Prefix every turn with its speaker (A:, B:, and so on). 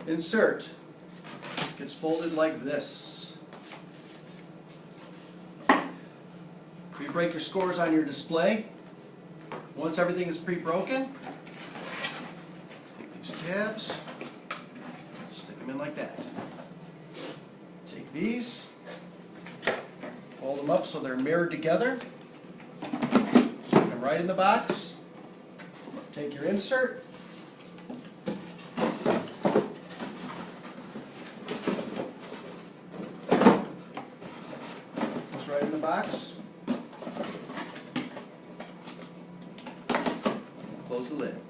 A: insert gets folded like this. You break your scores on your display. Once everything is pre-broken, take these tabs, stick them in like that. Take these, fold them up so they're mirrored together, stick them right in the box. Take your insert, goes right in the box. Close the lid.